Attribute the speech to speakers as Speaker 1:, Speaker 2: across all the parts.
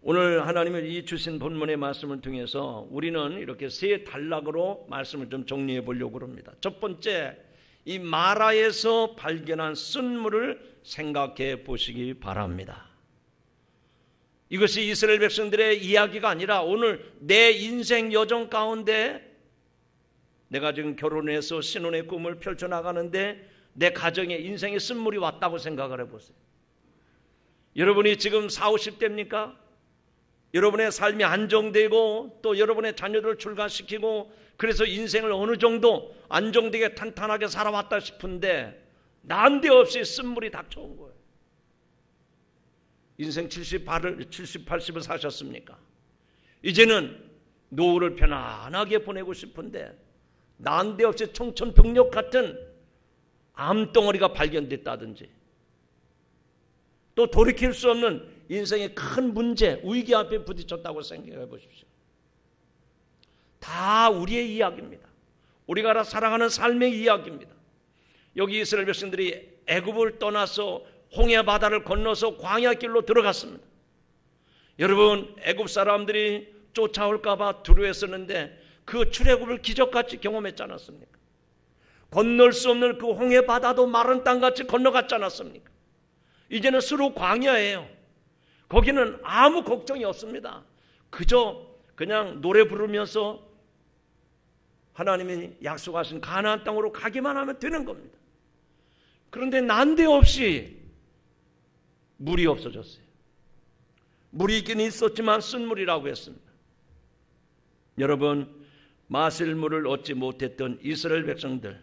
Speaker 1: 오늘 하나님이 이 주신 본문의 말씀을 통해서 우리는 이렇게 세 단락으로 말씀을 좀 정리해 보려고 합니다. 첫 번째, 이 마라에서 발견한 쓴물을 생각해 보시기 바랍니다. 이것이 이스라엘 백성들의 이야기가 아니라 오늘 내 인생 여정 가운데 내가 지금 결혼해서 신혼의 꿈을 펼쳐나가는데 내 가정에 인생의 쓴물이 왔다고 생각을 해보세요. 여러분이 지금 40, 50대입니까? 여러분의 삶이 안정되고 또 여러분의 자녀들을 출가시키고 그래서 인생을 어느 정도 안정되게 탄탄하게 살아왔다 싶은데 난데없이 쓴물이 닥쳐온 거예요. 인생 70, 80을 사셨습니까? 이제는 노후를 편안하게 보내고 싶은데 난데없이 청천벽력 같은 암덩어리가 발견됐다든지 또 돌이킬 수 없는 인생의 큰 문제, 위기 앞에 부딪혔다고 생각해 보십시오. 다 우리의 이야기입니다. 우리가 살아가는 삶의 이야기입니다. 여기 이스라엘 백성들이 애굽을 떠나서 홍해 바다를 건너서 광야 길로 들어갔습니다. 여러분, 애굽 사람들이 쫓아올까 봐 두려워했었는데 그 출애굽을 기적같이 경험했지 않았습니까? 건널 수 없는 그 홍해 바다도 마른 땅같이 건너갔지 않았습니까? 이제는 서로 광야예요. 거기는 아무 걱정이 없습니다. 그저 그냥 노래 부르면서 하나님이 약속하신 가나안 땅으로 가기만 하면 되는 겁니다. 그런데 난데없이 물이 없어졌어요. 물이 있긴 있었지만 쓴물이라고 했습니다. 여러분, 마실 물을 얻지 못했던 이스라엘 백성들,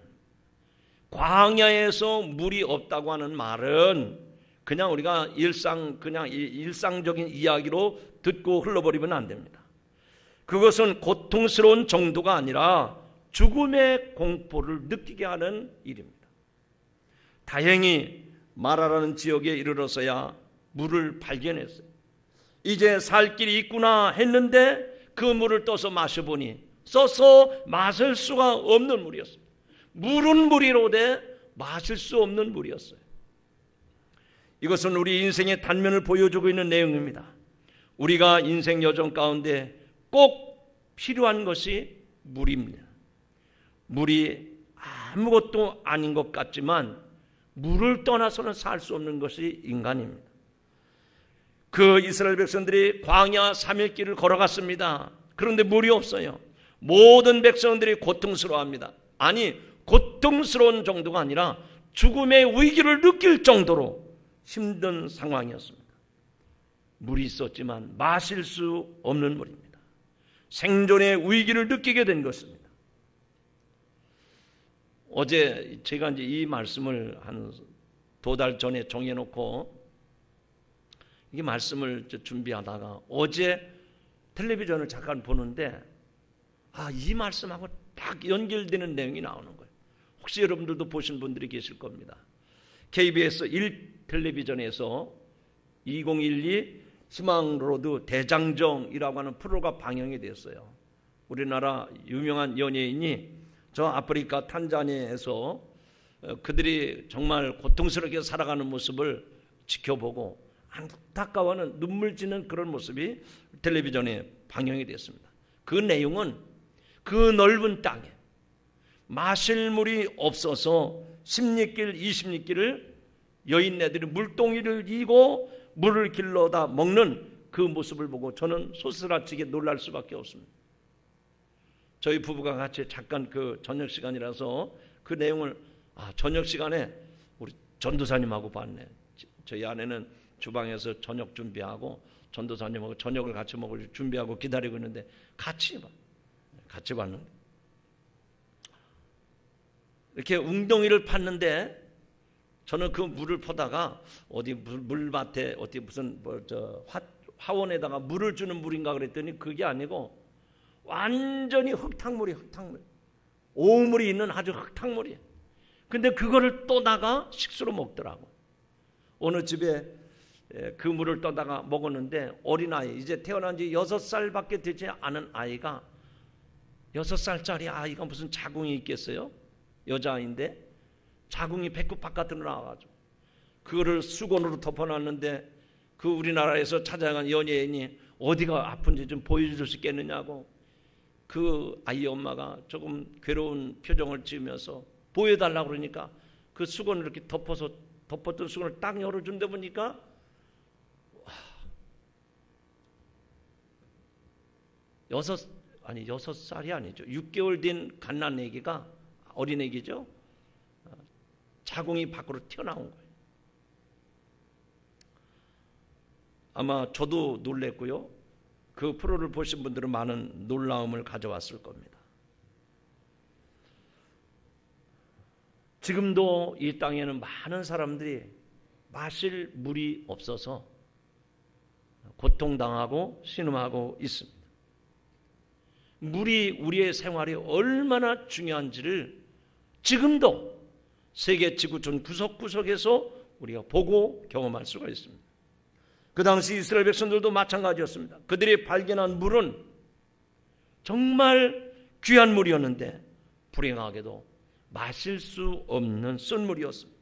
Speaker 1: 광야에서 물이 없다고 하는 말은 그냥 우리가 일상적인 이야기로 듣고 흘러버리면 안 됩니다. 그것은 고통스러운 정도가 아니라 죽음의 공포를 느끼게 하는 일입니다. 다행히 마라라는 지역에 이르러서야 물을 발견했어요. 이제 살 길이 있구나 했는데 그 물을 떠서 마셔보니 써서 마실 수가 없는 물이었습니다. 물은 물이로되 마실 수 없는 물이었어요. 이것은 우리 인생의 단면을 보여주고 있는 내용입니다. 우리가 인생 여정 가운데 꼭 필요한 것이 물입니다. 물이 아무것도 아닌 것 같지만 물을 떠나서는 살 수 없는 것이 인간입니다. 그 이스라엘 백성들이 광야 3일 길을 걸어갔습니다. 그런데 물이 없어요. 모든 백성들이 고통스러워합니다. 아니, 고통스러운 정도가 아니라 죽음의 위기를 느낄 정도로 힘든 상황이었습니다. 물이 있었지만 마실 수 없는 물입니다. 생존의 위기를 느끼게 된 것입니다. 어제 제가 이제 이 말씀을 한 2달 전에 정해놓고 이 말씀을 준비하다가 어제 텔레비전을 잠깐 보는데 이 말씀하고 딱 연결되는 내용이 나오는 거예요. 혹시 여러분들도 보신 분들이 계실 겁니다. KBS 1텔레비전에서 2012 희망로드 대장정이라고 하는 프로가 방영이 됐어요. 우리나라 유명한 연예인이 저 아프리카 탄자니아에서 그들이 정말 고통스럽게 살아가는 모습을 지켜보고 안타까워하는 눈물 지는 그런 모습이 텔레비전에 방영이 됐습니다. 그 내용은 그 넓은 땅에 마실 물이 없어서 10리길, 20리길을 여인네들이 물동이를 이고 물을 길러다 먹는 그 모습을 보고 저는 소스라치게 놀랄 수밖에 없습니다. 저희 부부가 같이 잠깐 그 저녁 시간이라서 그 내용을 저녁 시간에 우리 전도사님하고 봤네. 저희 아내는 주방에서 저녁 준비하고 전도사님하고 저녁을 같이 먹을 준비하고 기다리고 있는데 같이 봤는. 이렇게 웅덩이를 팠는데 저는 그 물을 퍼다가 어디 물밭에 어디 무슨 화원에다가 물을 주는 물인가 그랬더니 그게 아니고 완전히 흙탕물이 오물이 있는 아주 흙탕물이에요. 근데 그거를 떠다가 식수로 먹더라고. 어느 집에 그 물을 떠다가 먹었는데 어린아이, 이제 태어난 지 6살밖에 되지 않은 아이가 6살짜리 아이가 무슨 자궁이 있겠어요? 여자아이인데 자궁이 배꼽 바깥으로 나와가지고 그거를 수건으로 덮어놨는데 그 우리나라에서 찾아간 연예인이 어디가 아픈지 좀 보여줄 수 있겠느냐고 그 아이 엄마가 조금 괴로운 표정을 지으면서 보여달라고 그러니까 그 수건을 이렇게 덮었던 수건을 딱 열어준다 보니까 여섯 살이 아니죠. 6개월 된 갓난아기가 어린애기죠. 자궁이 밖으로 튀어나온 거예요. 아마 저도 놀랬고요. 그 프로를 보신 분들은 많은 놀라움을 가져왔을 겁니다. 지금도 이 땅에는 많은 사람들이 마실 물이 없어서 고통당하고 신음하고 있습니다. 물이 우리의 생활이 얼마나 중요한지를 지금도 세계 지구촌 구석구석에서 우리가 보고 경험할 수가 있습니다. 그 당시 이스라엘 백성들도 마찬가지였습니다. 그들이 발견한 물은 정말 귀한 물이었는데 불행하게도 마실 수 없는 쓴물이었습니다.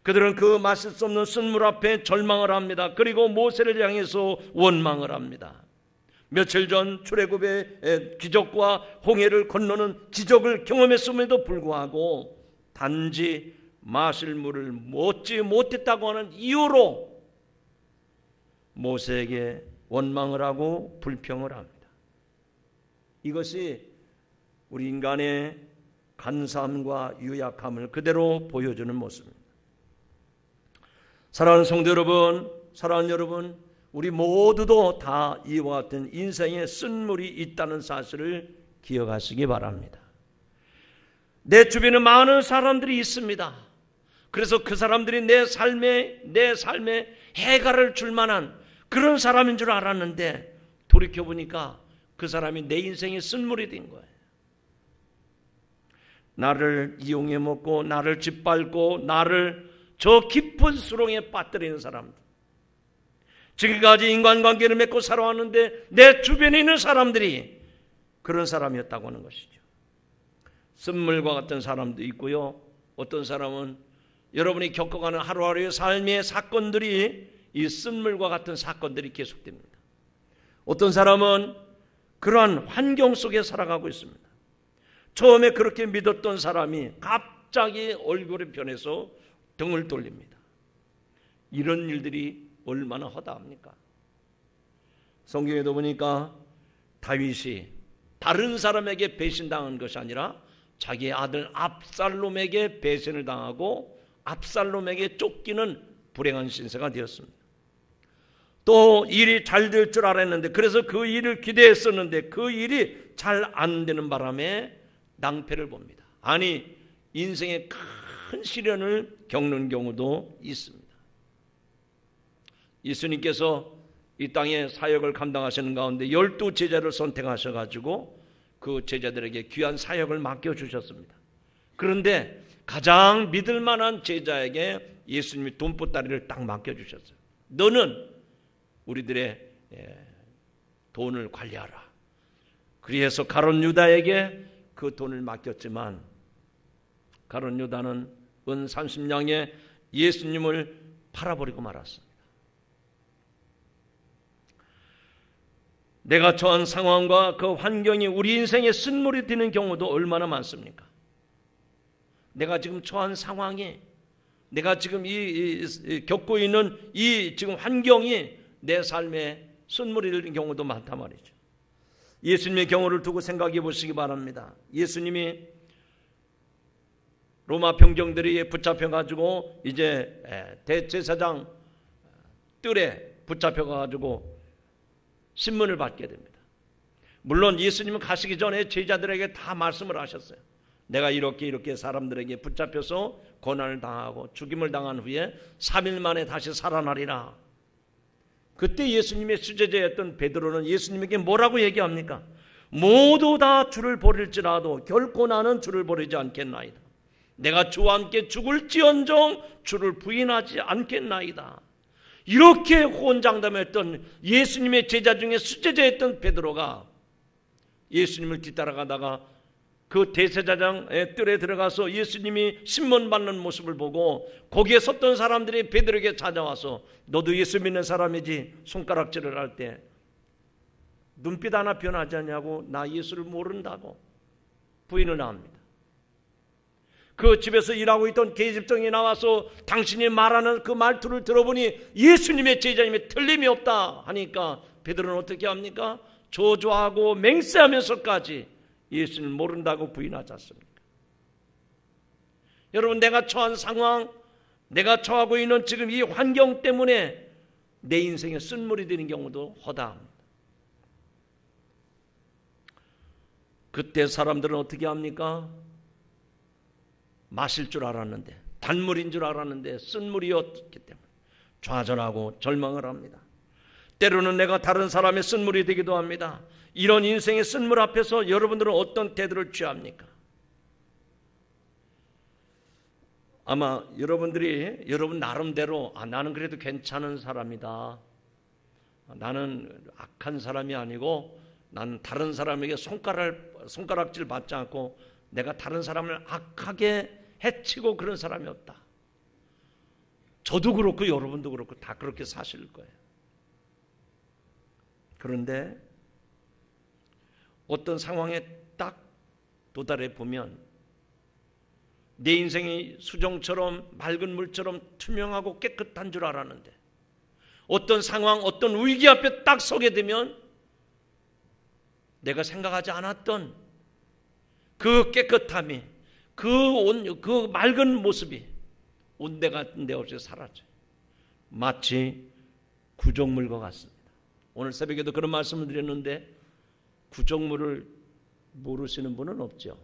Speaker 1: 그들은 그 마실 수 없는 쓴물 앞에 절망을 합니다. 그리고 모세를 향해서 원망을 합니다. 며칠 전 출애굽의 기적과 홍해를 건너는 기적을 경험했음에도 불구하고 단지 마실 물을 얻지 못했다고 하는 이유로 모세에게 원망을 하고 불평을 합니다. 이것이 우리 인간의 간사함과 유약함을 그대로 보여주는 모습입니다. 사랑하는 성도 여러분, 사랑하는 여러분, 우리 모두도 다 이와 같은 인생에 쓴물이 있다는 사실을 기억하시기 바랍니다. 내 주변에 많은 사람들이 있습니다. 그래서 그 사람들이 내 삶에 해가를 줄 만한 그런 사람인 줄 알았는데 돌이켜보니까 그 사람이 내 인생에 쓴물이 된 거예요. 나를 이용해 먹고 나를 짓밟고 나를 저 깊은 수렁에 빠뜨리는 사람들. 지금까지 인간관계를 맺고 살아왔는데 내 주변에 있는 사람들이 그런 사람이었다고 하는 것이죠. 쓴물과 같은 사람도 있고요. 어떤 사람은 여러분이 겪어가는 하루하루의 삶의 사건들이 이 쓴물과 같은 사건들이 계속됩니다. 어떤 사람은 그러한 환경 속에 살아가고 있습니다. 처음에 그렇게 믿었던 사람이 갑자기 얼굴이 변해서 등을 돌립니다. 이런 일들이 얼마나 허다합니까? 성경에도 보니까 다윗이 다른 사람에게 배신당한 것이 아니라 자기의 아들 압살롬에게 배신을 당하고 압살롬에게 쫓기는 불행한 신세가 되었습니다. 또 일이 잘 될 줄 알았는데 그래서 그 일을 기대했었는데 그 일이 잘 안 되는 바람에 낭패를 봅니다. 아니 인생의 큰 시련을 겪는 경우도 있습니다. 예수님께서 이 땅에 사역을 감당하시는 가운데 12 제자를 선택하셔가지고 그 제자들에게 귀한 사역을 맡겨주셨습니다. 그런데 가장 믿을 만한 제자에게 예수님이 돈보따리를 딱 맡겨주셨어요. 너는 우리들의 돈을 관리하라. 그래서 가룟 유다에게 그 돈을 맡겼지만 가룟 유다는 은 30냥에 예수님을 팔아버리고 말았습니다. 내가 처한 상황과 그 환경이 우리 인생에 쓴물이 되는 경우도 얼마나 많습니까? 내가 지금 처한 상황이 내가 지금 겪고 있는 이 지금 환경이 내 삶에 쓴물이 되는 경우도 많단 말이죠. 예수님의 경우를 두고 생각해 보시기 바랍니다. 예수님이 로마 병정들이 붙잡혀가지고 이제 대제사장 뜰에 붙잡혀가지고 신문을 받게 됩니다. 물론 예수님은 가시기 전에 제자들에게 다 말씀을 하셨어요. 내가 이렇게 사람들에게 붙잡혀서 고난을 당하고 죽임을 당한 후에 3일 만에 다시 살아나리라. 그때 예수님의 수제자였던 베드로는 예수님에게 뭐라고 얘기합니까? 모두 다 주를 버릴지라도 결코 나는 주를 버리지 않겠나이다. 내가 주와 함께 죽을지언정 주를 부인하지 않겠나이다. 이렇게 호언장담했던 예수님의 제자 중에 수제자였던 베드로가 예수님을 뒤따라가다가 그 대제사장의 뜰에 들어가서 예수님이 신문 받는 모습을 보고 거기에 섰던 사람들이 베드로에게 찾아와서 너도 예수 믿는 사람이지 손가락질을 할 때 눈빛 하나 변하지 않냐고 나 예수를 모른다고 부인을 합니다. 그 집에서 일하고 있던 계집종이 나와서 당신이 말하는 그 말투를 들어보니 예수님의 제자님이 틀림이 없다 하니까 베드로는 어떻게 합니까? 저주하고 맹세하면서까지 예수님을 모른다고 부인하지 않습니까? 여러분, 내가 처한 상황, 내가 처하고 있는 지금 이 환경 때문에 내 인생에 쓴물이 되는 경우도 허다합니다. 그때 사람들은 어떻게 합니까? 마실 줄 알았는데, 단물인 줄 알았는데 쓴물이었기 때문에 좌절하고 절망을 합니다. 때로는 내가 다른 사람의 쓴물이 되기도 합니다. 이런 인생의 쓴물 앞에서 여러분들은 어떤 태도를 취합니까? 아마 여러분들이 여러분 나름대로 나는 그래도 괜찮은 사람이다. 나는 악한 사람이 아니고 나는 다른 사람에게 손가락질 받지 않고 내가 다른 사람을 악하게 해치고 그런 사람이 없다. 저도 그렇고 여러분도 그렇고 다 그렇게 사실 거예요. 그런데 어떤 상황에 딱 도달해 보면 내 인생이 수정처럼 맑은 물처럼 투명하고 깨끗한 줄 알았는데 어떤 상황, 어떤 위기 앞에 딱 서게 되면 내가 생각하지 않았던 그 깨끗함이, 그 맑은 모습이 온데 같은 데 없이 사라져요. 마치 구정물과 같습니다. 오늘 새벽에도 그런 말씀을 드렸는데 구정물을 모르시는 분은 없죠.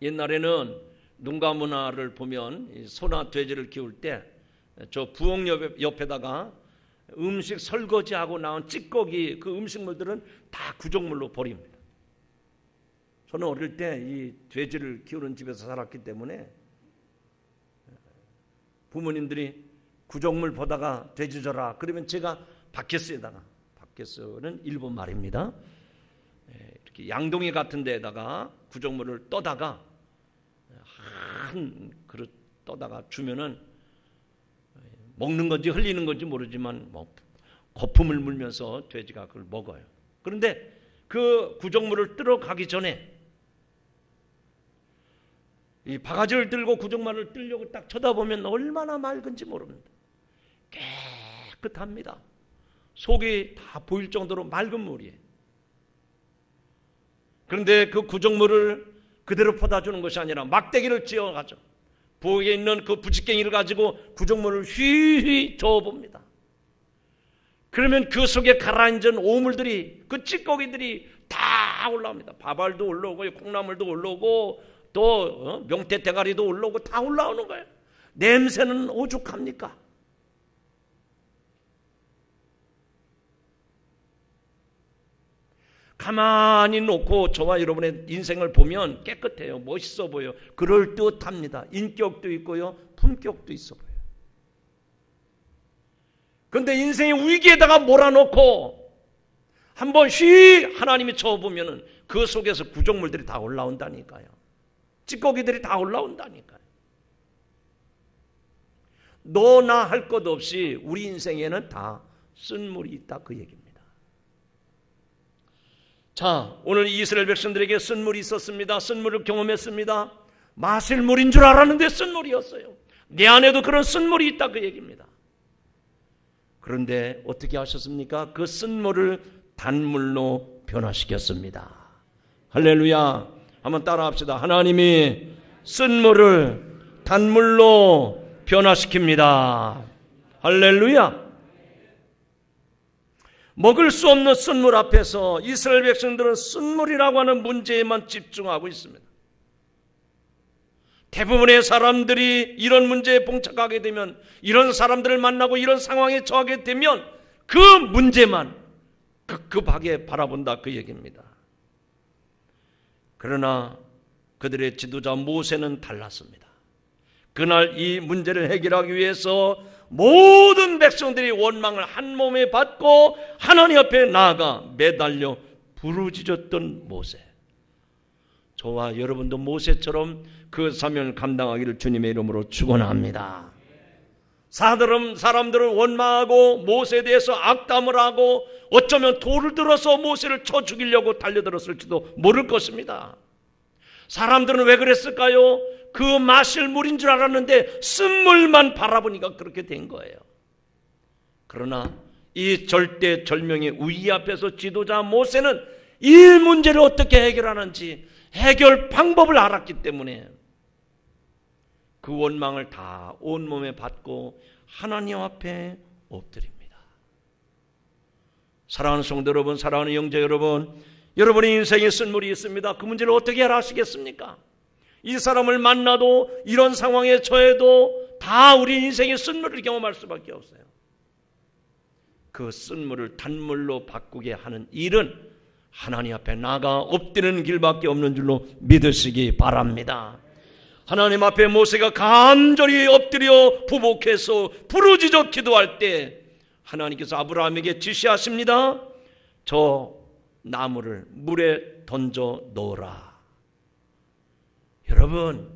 Speaker 1: 옛날에는 농가 문화를 보면 소나 돼지를 키울 때 저 부엌 옆에다가 음식 설거지하고 나온 찌꺼기, 그 음식물들은 다 구정물로 버립니다. 저는 어릴 때 이 돼지를 키우는 집에서 살았기 때문에 부모님들이 구정물 보다가 돼지 줘라 그러면 제가 바켓스에다가, 바켓스는 일본 말입니다, 이렇게 양동이 같은 데에다가 구정물을 떠다가 한 그릇 떠다가 주면은 먹는 건지 흘리는 건지 모르지만 뭐 거품을 물면서 돼지가 그걸 먹어요. 그런데 그 구정물을 뜨러 가기 전에 이 바가지를 들고 구정물을 뜨려고 딱 쳐다보면 얼마나 맑은지 모릅니다. 깨끗합니다. 속이 다 보일 정도로 맑은 물이에요. 그런데 그 구정물을 그대로 퍼다 주는 것이 아니라 막대기를 찧어가죠. 부엌에 있는 그 부직갱이를 가지고 구정물을 휘휘 저어봅니다. 그러면 그 속에 가라앉은 오물들이, 그 찌꺼기들이 다 올라옵니다. 밥알도 올라오고 콩나물도 올라오고 또 명태 대가리도 올라오고 다 올라오는 거예요. 냄새는 오죽합니까? 가만히 놓고 저와 여러분의 인생을 보면 깨끗해요. 멋있어 보여요. 그럴듯합니다. 인격도 있고요. 품격도 있어 보여요. 그런데 인생의 위기에다가 몰아놓고 한번 하나님이 쳐보면 그 속에서 구정물들이 다 올라온다니까요. 찌꺼기들이 다 올라온다니까요. 너나 할 것 없이 우리 인생에는 다 쓴물이 있다, 그 얘기입니다. 자, 오늘 이스라엘 백성들에게 쓴물이 있었습니다. 쓴물을 경험했습니다. 마실 물인 줄 알았는데 쓴물이었어요. 내 안에도 그런 쓴물이 있다, 그 얘기입니다. 그런데 어떻게 하셨습니까? 그 쓴물을 단물로 변화시켰습니다. 할렐루야. 한번 따라합시다. 하나님이 쓴물을 단물로 변화시킵니다. 할렐루야. 먹을 수 없는 쓴물 앞에서 이스라엘 백성들은 쓴물이라고 하는 문제에만 집중하고 있습니다. 대부분의 사람들이 이런 문제에 봉착하게 되면, 이런 사람들을 만나고 이런 상황에 처하게 되면 그 문제만 급급하게 바라본다, 그 얘기입니다. 그러나 그들의 지도자 모세는 달랐습니다. 그날 이 문제를 해결하기 위해서 모든 백성들이 원망을 한 몸에 받고 하나님 앞에 나아가 매달려 부르짖었던 모세. 저와 여러분도 모세처럼 그 사명을 감당하기를 주님의 이름으로 축원합니다. 사람들을 원망하고 모세에 대해서 악담을 하고 어쩌면 돌을 들어서 모세를 쳐 죽이려고 달려들었을지도 모를 것입니다. 사람들은 왜 그랬을까요? 그 마실 물인 줄 알았는데 쓴물만 바라보니까 그렇게 된 거예요. 그러나 이 절대절명의 위기 앞에서 지도자 모세는 이 문제를 어떻게 해결하는지 해결 방법을 알았기 때문에 그 원망을 다 온몸에 받고 하나님 앞에 엎드립니다. 사랑하는 성도 여러분, 사랑하는 형제 여러분, 여러분의 인생에 쓴물이 있습니다. 그 문제를 어떻게 해결하시겠습니까? 이 사람을 만나도 이런 상황에 처해도 다 우리 인생의 쓴물을 경험할 수밖에 없어요. 그 쓴물을 단물로 바꾸게 하는 일은 하나님 앞에 나가 엎드리는 길밖에 없는 줄로 믿으시기 바랍니다. 하나님 앞에 모세가 간절히 엎드려 부복해서 부르짖어 기도할 때 하나님께서 아브라함에게 지시하십니다. 저 나무를 물에 던져 넣어라. 여러분,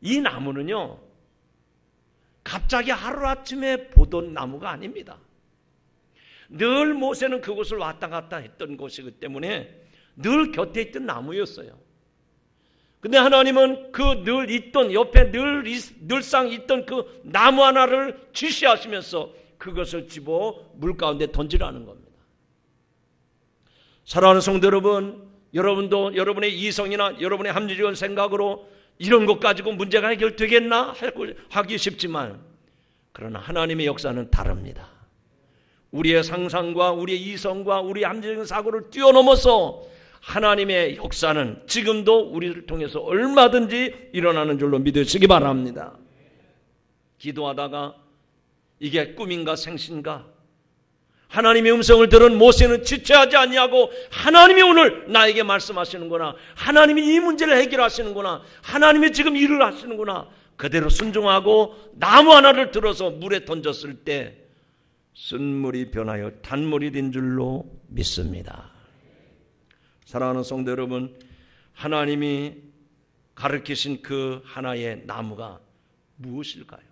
Speaker 1: 이 나무는요, 갑자기 하루아침에 보던 나무가 아닙니다. 늘 모세는 그곳을 왔다 갔다 했던 곳이기 때문에 늘 곁에 있던 나무였어요. 근데 하나님은 그 늘 있던, 옆에 늘상 있던 그 나무 하나를 지시하시면서 그것을 집어 물 가운데 던지라는 겁니다. 사랑하는 성도 여러분, 여러분도 여러분의 이성이나 여러분의 합리적인 생각으로 이런 것 가지고 문제가 해결되겠나 하기 쉽지만, 그러나 하나님의 역사는 다릅니다. 우리의 상상과 우리의 이성과 우리의 합리적인 사고를 뛰어넘어서 하나님의 역사는 지금도 우리를 통해서 얼마든지 일어나는 줄로 믿으시기 바랍니다. 기도하다가 이게 꿈인가 생신가, 하나님의 음성을 들은 모세는 지체하지 아니하고 하나님이 오늘 나에게 말씀하시는구나, 하나님이 이 문제를 해결하시는구나, 하나님이 지금 일을 하시는구나, 그대로 순종하고 나무 하나를 들어서 물에 던졌을 때 쓴물이 변하여 단물이 된 줄로 믿습니다. 사랑하는 성도 여러분, 하나님이 가르치신 그 하나의 나무가 무엇일까요?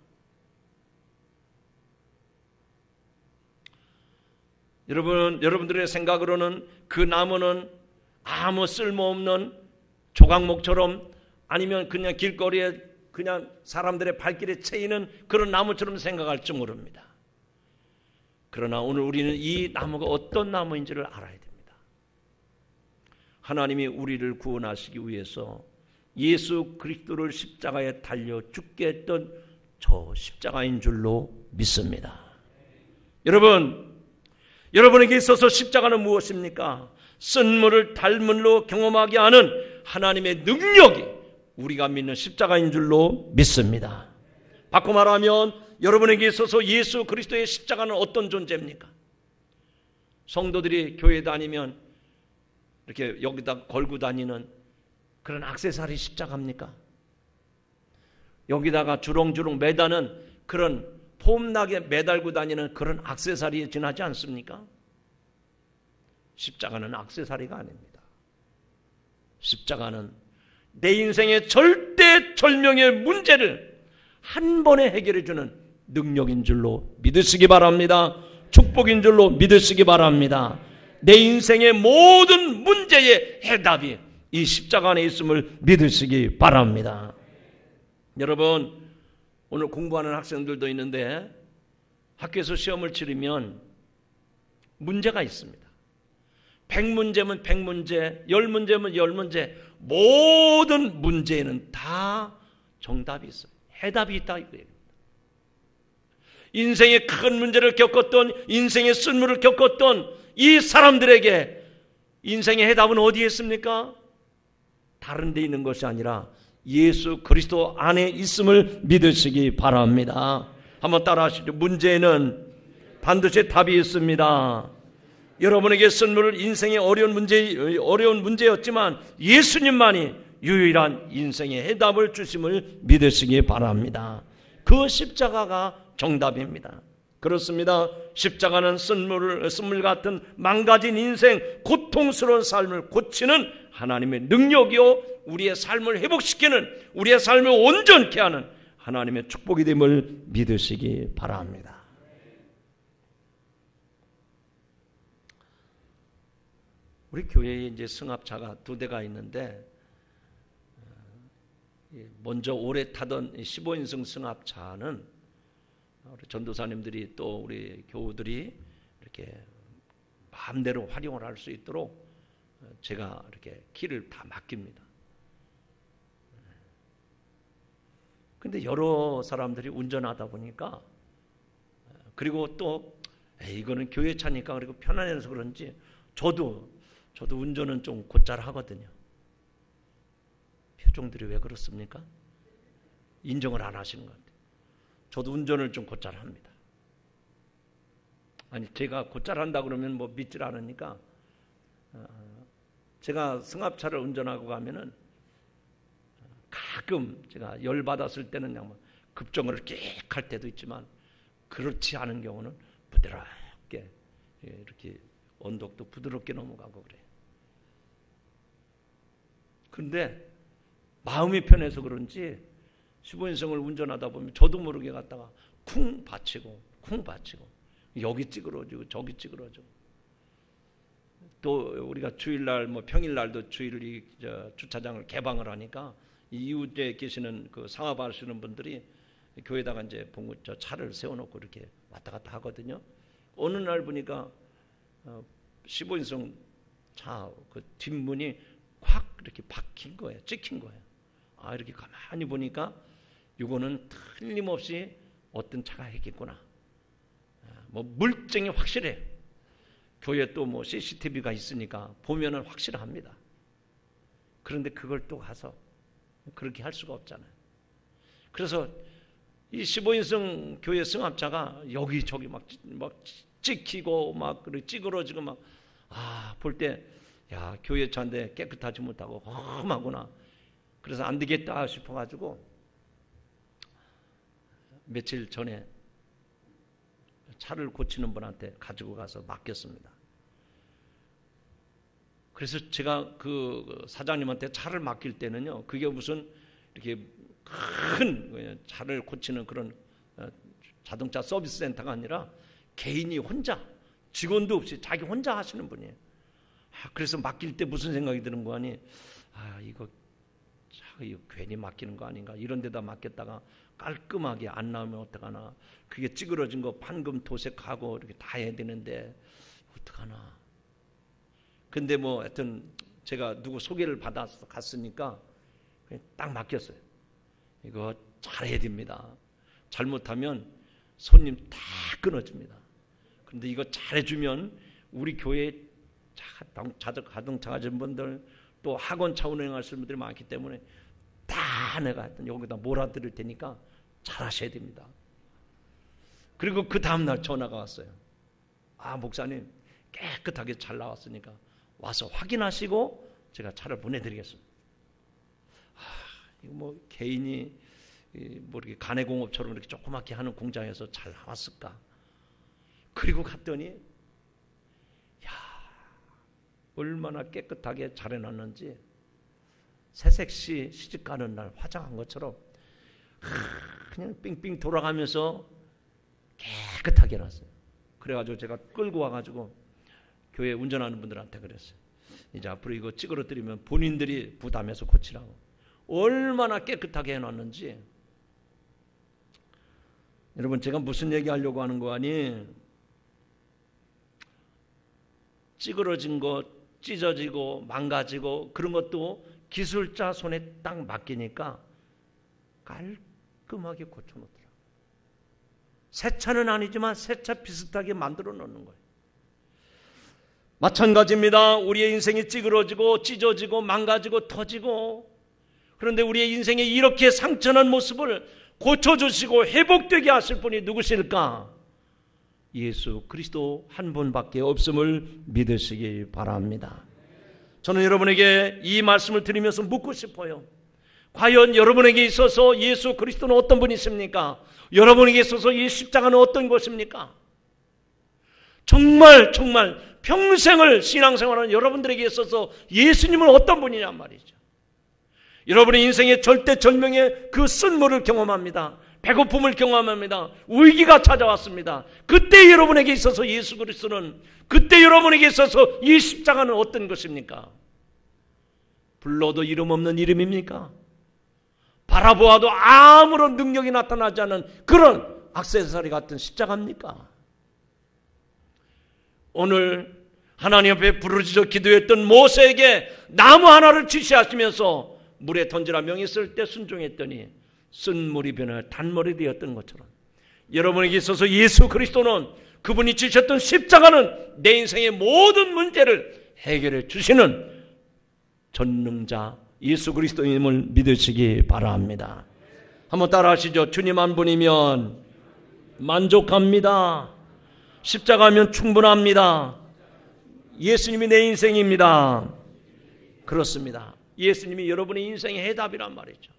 Speaker 1: 여러분들의 생각으로는 그 나무는 아무 쓸모없는 조각목처럼, 아니면 그냥 길거리에 그냥 사람들의 발길에 채이는 그런 나무처럼 생각할지 모릅니다. 그러나 오늘 우리는 이 나무가 어떤 나무인지를 알아야 됩니다. 하나님이 우리를 구원하시기 위해서 예수 그리스도를 십자가에 달려 죽게 했던 저 십자가인 줄로 믿습니다. 여러분에게 있어서 십자가는 무엇입니까? 쓴물을 달물로 경험하게 하는 하나님의 능력이 우리가 믿는 십자가인 줄로 믿습니다. 바꿔 말하면 여러분에게 있어서 예수 그리스도의 십자가는 어떤 존재입니까? 성도들이 교회 다니면 이렇게 여기다 걸고 다니는 그런 액세서리 십자가입니까? 여기다가 주렁주렁 매다는 그런 폼나게 매달고 다니는 그런 액세서리에 지나지 않습니까? 십자가는 액세서리가 아닙니다. 십자가는 내 인생의 절대절명의 문제를 한 번에 해결해 주는 능력인 줄로 믿으시기 바랍니다. 축복인 줄로 믿으시기 바랍니다. 내 인생의 모든 문제의 해답이 이 십자가 안에 있음을 믿으시기 바랍니다. 여러분, 오늘 공부하는 학생들도 있는데 학교에서 시험을 치르면 문제가 있습니다. 100문제면 100문제, 10문제면 10문제, 모든 문제에는 다 정답이 있어요. 해답이 있다 이거예요. 인생의 큰 문제를 겪었던, 인생의 쓴물을 겪었던 이 사람들에게 인생의 해답은 어디에 있습니까? 다른 데 있는 것이 아니라 예수 그리스도 안에 있음을 믿으시기 바랍니다. 한번 따라하시죠. 문제에는 반드시 답이 있습니다. 여러분에게 쓴물을 인생의 어려운 문제였지만 예수님만이 유일한 인생의 해답을 주심을 믿으시기 바랍니다. 그 십자가가 정답입니다. 그렇습니다. 십자가는 쓴물 같은 망가진 인생, 고통스러운 삶을 고치는 하나님의 능력이요, 우리의 삶을 회복시키는, 우리의 삶을 온전케 하는 하나님의 축복이 됨을 믿으시기 바랍니다. 우리 교회에 이제 승합차가 2대가 있는데, 먼저 오래 타던 15인승 승합차는 우리 전도사님들이 또 우리 교우들이 이렇게 마음대로 활용을 할 수 있도록 제가 이렇게 키를 다 맡깁니다. 근데 여러 사람들이 운전하다 보니까, 그리고 또 이거는 교회 차니까 그리고 편안해서 그런지 저도 운전은 좀 곧잘 하거든요. 표정들이 왜 그렇습니까? 인정을 안 하시는 것 같아요. 저도 운전을 좀 곧잘 합니다. 아니, 제가 곧잘 한다 그러면 뭐 믿질 않으니까, 제가 승합차를 운전하고 가면은 가끔 제가 열받았을 때는 그냥 급정을 끽 할 때도 있지만, 그렇지 않은 경우는 부드럽게 이렇게 언덕도 부드럽게 넘어가고 그래요. 그런데 마음이 편해서 그런지 15인승을 운전하다 보면 저도 모르게 갔다가 쿵 받치고 여기 찌그러지고 저기 찌그러지고, 또 우리가 주일날 평일날도 주차장을 개방을 하니까 이 이웃에 계시는 그 상업하시는 분들이 교회에다가 이제 차를 세워놓고 이렇게 왔다 갔다 하거든요. 어느 날 보니까 15인승 차 그 뒷문이 확 이렇게 박힌 거예요. 찍힌 거예요. 이렇게 가만히 보니까 이거는 틀림없이 어떤 차가 했겠구나. 물증이 확실해. 교회에 또 CCTV가 있으니까 보면은 확실합니다. 그런데 그걸 또 가서 그렇게 할 수가 없잖아요. 그래서 이 15인승 교회 승합차가 여기저기 막 찍히고 그리고 찌그러지고 볼 때, 야, 교회 차인데 깨끗하지 못하고 험하구나. 그래서 안 되겠다 싶어가지고 며칠 전에 차를 고치는 분한테 가지고 가서 맡겼습니다. 그래서 제가 그 사장님한테 차를 맡길 때는요, 그게 무슨 이렇게 큰 차를 고치는 그런 자동차 서비스 센터가 아니라 개인이 혼자, 직원도 없이 자기 혼자 하시는 분이에요. 그래서 맡길 때 무슨 생각이 드는 거 아니, 이거 괜히 맡기는 거 아닌가, 이런 데다 맡겼다가 깔끔하게 안 나오면 어떡하나, 그게 찌그러진 거 판금 도색하고 이렇게 다 해야 되는데 어떡하나. 근데 하여튼 제가 누구 소개를 받아서 갔으니까 그냥 딱 맡겼어요. 이거 잘해야 됩니다. 잘못하면 손님 다 끊어집니다. 그런데 이거 잘해주면 우리 교회에 자동차 가진 분들, 또 학원 차 운행하시는 분들이 많기 때문에 다 내가 여기다 몰아드릴 테니까 잘하셔야 됩니다. 그리고 그 다음날 전화가 왔어요. 목사님 깨끗하게 잘 나왔으니까 와서 확인하시고 제가 차를 보내드리겠습니다. 이거 개인이 이렇게 가내공업처럼 이렇게 조그맣게 하는 공장에서 잘 나왔을까? 그리고 갔더니, 얼마나 깨끗하게 잘 해놨는지, 새색시 시집가는 날 화장한 것처럼 그냥 삥삥 돌아가면서 깨끗하게 해놨어요. 그래가지고 제가 끌고 와가지고 교회 운전하는 분들한테 그랬어요. 이제 앞으로 이거 찌그러뜨리면 본인들이 부담해서 고치라고. 얼마나 깨끗하게 해놨는지. 여러분, 제가 무슨 얘기하려고 하는 거 아니? 찌그러진 것, 찢어지고 망가지고 그런 것도 기술자 손에 딱 맡기니까 깔끔하게 고쳐놓더라고요. 새 차는 아니지만 새 차 비슷하게 만들어 놓는 거예요. 마찬가지입니다. 우리의 인생이 찌그러지고 찢어지고 망가지고 터지고, 그런데 우리의 인생에 이렇게 상처난 모습을 고쳐주시고 회복되게 하실 분이 누구실까? 예수 그리스도 한 분밖에 없음을 믿으시기 바랍니다. 저는 여러분에게 이 말씀을 드리면서 묻고 싶어요. 과연 여러분에게 있어서 예수 그리스도는 어떤 분이십니까? 여러분에게 있어서 이 십자가는 어떤 것입니까? 정말 평생을 신앙생활하는 여러분들에게 있어서 예수님은 어떤 분이냔 말이죠. 여러분의 인생의 절대절명의 그 쓴물을 경험합니다. 배고픔을 경험합니다. 위기가 찾아왔습니다. 그때 여러분에게 있어서 예수 그리스도는, 그때 여러분에게 있어서 이 십자가는 어떤 것입니까? 불러도 이름 없는 이름입니까? 바라보아도 아무런 능력이 나타나지 않는 그런 액세서리 같은 십자가입니까? 오늘 하나님 앞에 부르짖어 기도했던 모세에게 나무 하나를 지시하시면서 물에 던지라 명했을 때 순종했더니 쓴물이 변하여 단물이 되었던 것처럼 여러분에게 있어서 예수 그리스도는, 그분이 지셨던 십자가는 내 인생의 모든 문제를 해결해 주시는 전능자 예수 그리스도님을 믿으시기 바랍니다. 한번 따라 하시죠. 주님 한 분이면 만족합니다. 십자가면 충분합니다. 예수님이 내 인생입니다. 그렇습니다. 예수님이 여러분의 인생의 해답이란 말이죠.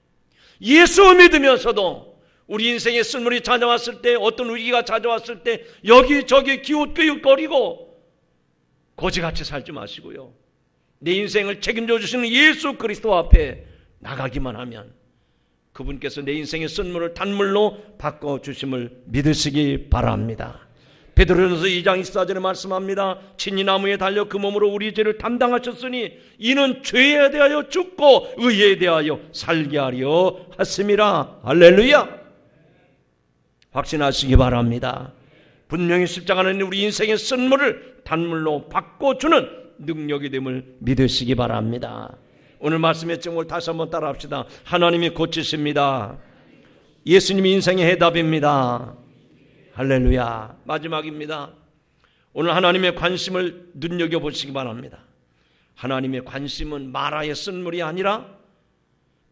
Speaker 1: 예수 믿으면서도 우리 인생에 쓴물이 찾아왔을 때, 어떤 위기가 찾아왔을 때 여기저기 기웃기웃거리고 거지같이 살지 마시고요. 내 인생을 책임져 주시는 예수 그리스도 앞에 나가기만 하면 그분께서 내 인생의 쓴물을 단물로 바꿔주심을 믿으시기 바랍니다. 베드로전서 2장 24절에 말씀합니다. 친히 나무에 달려 그 몸으로 우리 죄를 담당하셨으니 이는 죄에 대하여 죽고 의에 대하여 살게 하려 하심이라. 할렐루야. 확신하시기 바랍니다. 분명히 십자가는 우리 인생의 쓴물을 단물로 바꿔주는 능력이 됨을 믿으시기 바랍니다. 오늘 말씀의 제목을 다시 한번 따라합시다. 하나님이 고치십니다. 예수님이 인생의 해답입니다. 할렐루야. 마지막입니다. 오늘 하나님의 관심을 눈여겨보시기 바랍니다. 하나님의 관심은 마라의 쓴물이 아니라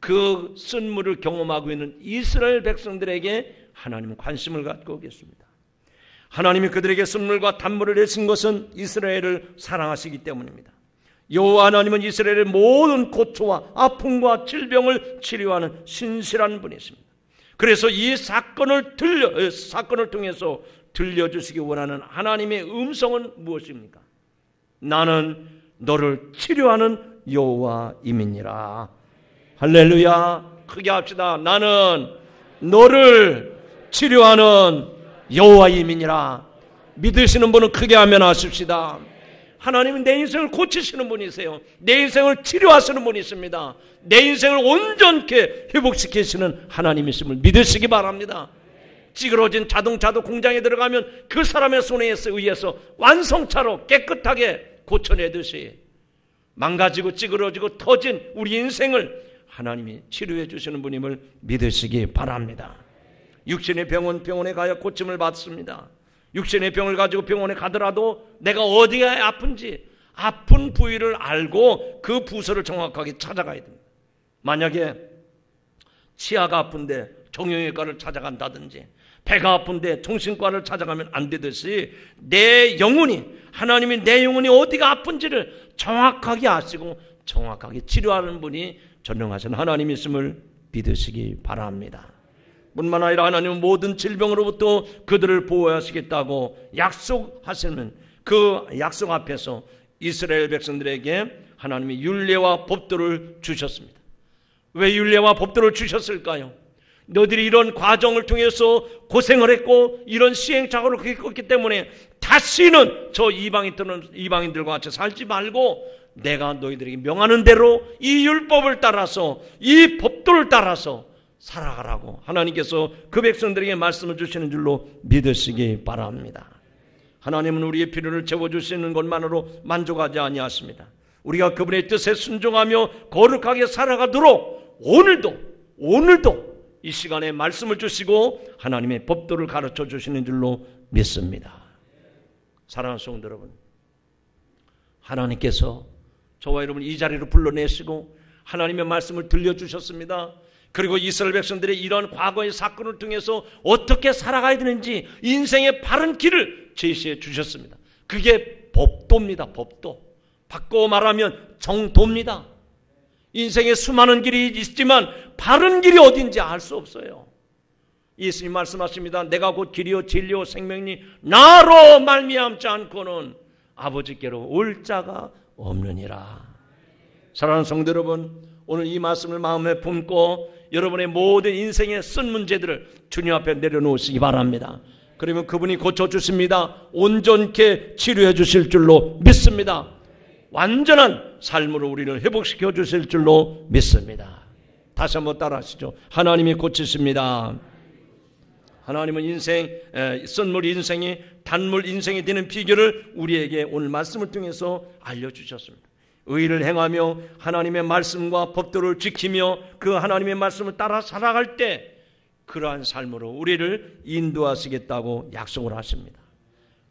Speaker 1: 그 쓴물을 경험하고 있는 이스라엘 백성들에게 하나님은 관심을 갖고 계십니다. 하나님이 그들에게 쓴물과 단물을 내신 것은 이스라엘을 사랑하시기 때문입니다. 여호와 하나님은 이스라엘의 모든 고초와 아픔과 질병을 치료하는 신실한 분이십니다. 그래서 이 사건을 통해서 들려주시기 원하는 하나님의 음성은 무엇입니까? 나는 너를 치료하는 여호와임이니라. 할렐루야. 크게 합시다. 나는 너를 치료하는 여호와임이니라. 믿으시는 분은 크게 하면 하십시다. 하나님은 내 인생을 고치시는 분이세요. 내 인생을 치료하시는 분이십니다. 내 인생을 온전케 회복시키시는 하나님이심을 믿으시기 바랍니다. 찌그러진 자동차도 공장에 들어가면 그 사람의 손에 의해서 완성차로 깨끗하게 고쳐내듯이 망가지고 찌그러지고 터진 우리 인생을 하나님이 치료해 주시는 분임을 믿으시기 바랍니다. 육신의 병원에 가야 고침을 받습니다. 육신의 병을 가지고 병원에 가더라도 내가 어디가 아픈지 아픈 부위를 알고 그 부서를 정확하게 찾아가야 됩니다. 만약에 치아가 아픈데 정형외과를 찾아간다든지 배가 아픈데 정신과를 찾아가면 안 되듯이 내 영혼이, 하나님이 내 영혼이 어디가 아픈지를 정확하게 아시고 정확하게 치료하는 분이 전능하신 하나님이심을 믿으시기 바랍니다. 뿐만 아니라 하나님은 모든 질병으로부터 그들을 보호하시겠다고 약속하시는 그 약속 앞에서 이스라엘 백성들에게 하나님이 율례와 법도를 주셨습니다. 왜 율례와 법도를 주셨을까요? 너희들이 이런 과정을 통해서 고생을 했고 이런 시행착오를 겪었기 때문에 다시는 저 이방인들과 같이 살지 말고 내가 너희들에게 명하는 대로 이 율법을 따라서 이 법도를 따라서 살아가라고 하나님께서 그 백성들에게 말씀을 주시는 줄로 믿으시기 바랍니다. 하나님은 우리의 필요를 채워주시는 것만으로 만족하지 아니하십니다. 우리가 그분의 뜻에 순종하며 거룩하게 살아가도록 오늘도 이 시간에 말씀을 주시고 하나님의 법도를 가르쳐 주시는 줄로 믿습니다. 사랑하는 성도 여러분, 하나님께서 저와 여러분 이 자리로 불러내시고 하나님의 말씀을 들려주셨습니다. 그리고 이스라엘 백성들의 이런 과거의 사건을 통해서 어떻게 살아가야 되는지 인생의 바른 길을 제시해 주셨습니다. 그게 법도입니다. 법도. 바꿔 말하면 정도입니다. 인생에 수많은 길이 있지만 바른 길이 어딘지 알 수 없어요. 예수님 말씀하십니다. 내가 곧 길이요 진리요 생명이니 나로 말미암지 않고는 아버지께로 올 자가 없느니라. 사랑하는 성도 여러분, 오늘 이 말씀을 마음에 품고 여러분의 모든 인생의 쓴 문제들을 주님 앞에 내려놓으시기 바랍니다. 그러면 그분이 고쳐주십니다. 온전케 치료해 주실 줄로 믿습니다. 완전한 삶으로 우리를 회복시켜 주실 줄로 믿습니다. 다시 한번 따라하시죠. 하나님이 고치십니다. 하나님은 인생, 쓴물 인생이 단물 인생이 되는 비결을 우리에게 오늘 말씀을 통해서 알려주셨습니다. 의를 행하며 하나님의 말씀과 법도를 지키며 그 하나님의 말씀을 따라 살아갈 때 그러한 삶으로 우리를 인도하시겠다고 약속을 하십니다.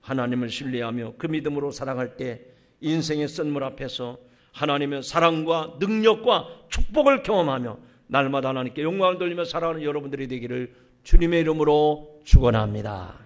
Speaker 1: 하나님을 신뢰하며 그 믿음으로 살아갈 때 인생의 쓴물 앞에서 하나님의 사랑과 능력과 축복을 경험하며 날마다 하나님께 영광을 돌리며 살아가는 여러분들이 되기를 주님의 이름으로 축원합니다.